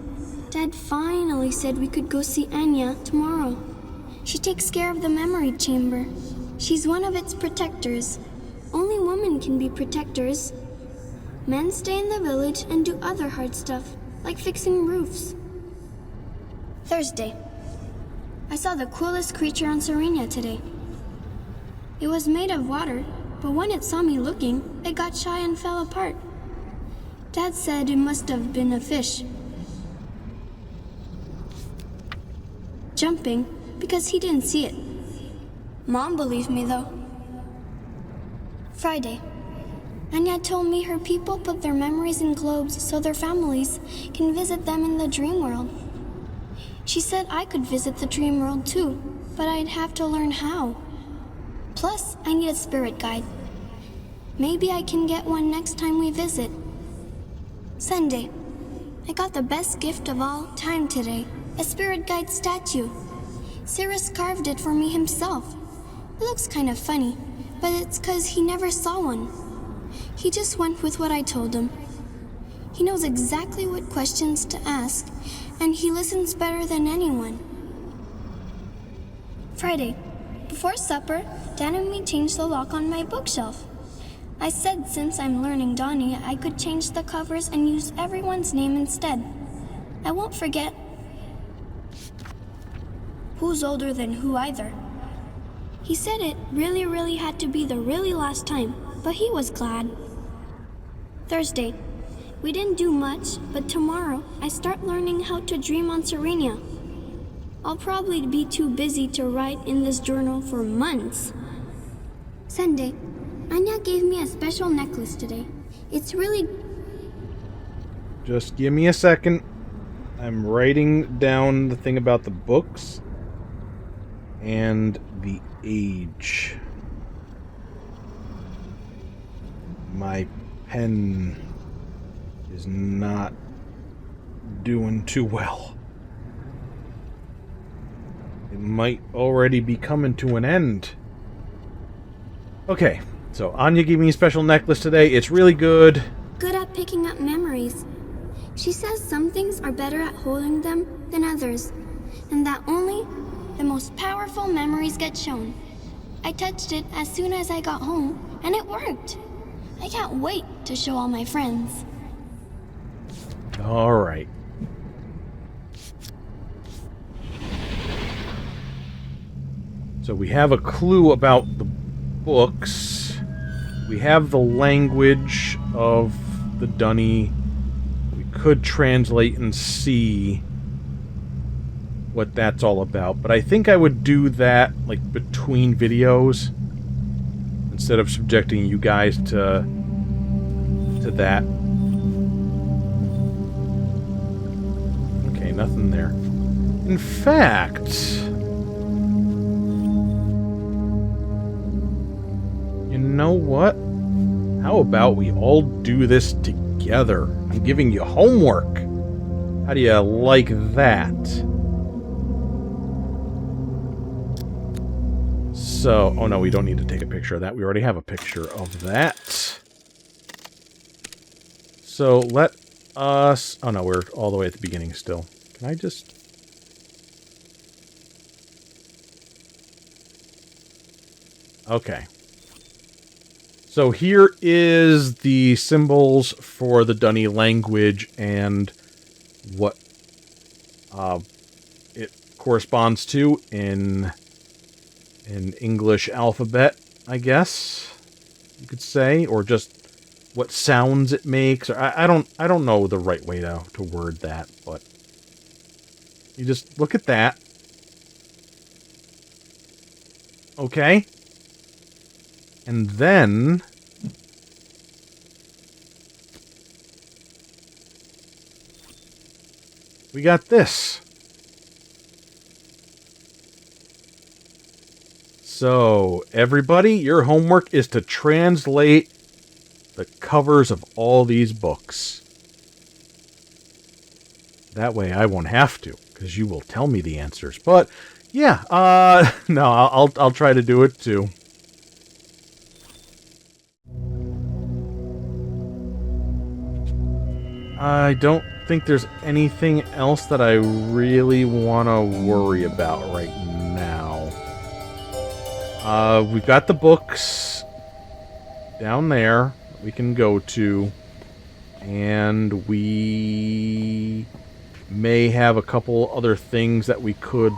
Dad finally said we could go see Anya tomorrow. She takes care of the memory chamber. She's one of its protectors. Only women can be protectors. Men stay in the village and do other hard stuff, like fixing roofs. Thursday. I saw the coolest creature on Serenia today. It was made of water, but when it saw me looking, it got shy and fell apart. Dad said it must have been a fish. Jumping, because he didn't see it. Mom believed me, though. Friday. Anya told me her people put their memories in globes so their families can visit them in the dream world. She said I could visit the dream world too, but I'd have to learn how. Plus, I need a spirit guide. Maybe I can get one next time we visit. Sunday. I got the best gift of all time today, a spirit guide statue. Cirrus carved it for me himself. It looks kind of funny, but it's 'cause he never saw one. He just went with what I told him. He knows exactly what questions to ask, and he listens better than anyone. Friday. Before supper, Dad and me changed the lock on my bookshelf. I said since I'm learning Donnie, I could change the covers and use everyone's name instead. I won't forget who's older than who either. He said it really had to be the really last time, but he was glad. Thursday. We didn't do much, but tomorrow I start learning how to dream on Serenia. I'll probably be too busy to write in this journal for months. Sunday. Anya gave me a special necklace today. It's really... Just give me a second. I'm writing down the thing about the books and the age. My pen is not doing too well. It might already be coming to an end. Okay, so Anya gave me a special necklace today. It's really good. Good at picking up memories. She says some things are better at holding them than others, and that only the most powerful memories get shown. I touched it as soon as I got home, and it worked. I can't wait to show all my friends. All right. So we have a clue about the books. We have the language of the Dunny. We could translate and see what that's all about. But I think I would do that like between videos instead of subjecting you guys to that. Okay, nothing there. In fact, you know what? How about we all do this together? I'm giving you homework. How do you like that? So, oh no, we don't need to take a picture of that. We already have a picture of that. So let us... Oh no, we're all the way at the beginning still. Can I just... Okay. So here is the symbols for the Dunny language and what it corresponds to in an English alphabet, I guess you could say, or just what sounds it makes. Or I don't know the right way to word that, but you just look at that. Okay. And then we got this. So, everybody, your homework is to translate the covers of all these books. That way I won't have to, because you will tell me the answers. But, yeah, no, I'll try to do it too. I don't think there's anything else that I really want to worry about right now. We've got the books down there we can go to, and we may have a couple other things that we could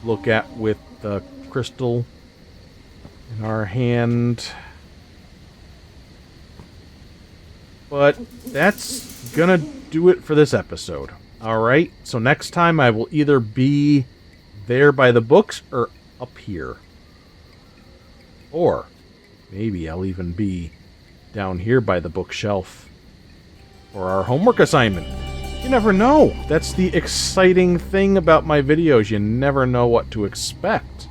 look at with the crystal in our hand. But that's gonna do it for this episode. Alright, so next time I will either be there by the books or up here. Or maybe I'll even be down here by the bookshelf for our homework assignment. You never know. That's the exciting thing about my videos. You never know what to expect.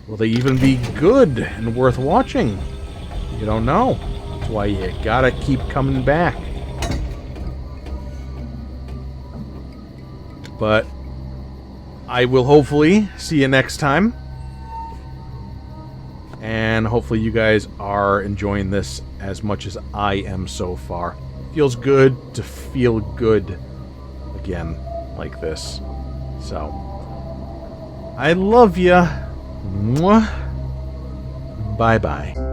Will they even be good and worth watching? You don't know. That's why you gotta keep coming back. But I will hopefully see you next time. And hopefully you guys are enjoying this as much as I am so far. Feels good to feel good again like this. So, I love ya. Mwah. Bye-bye.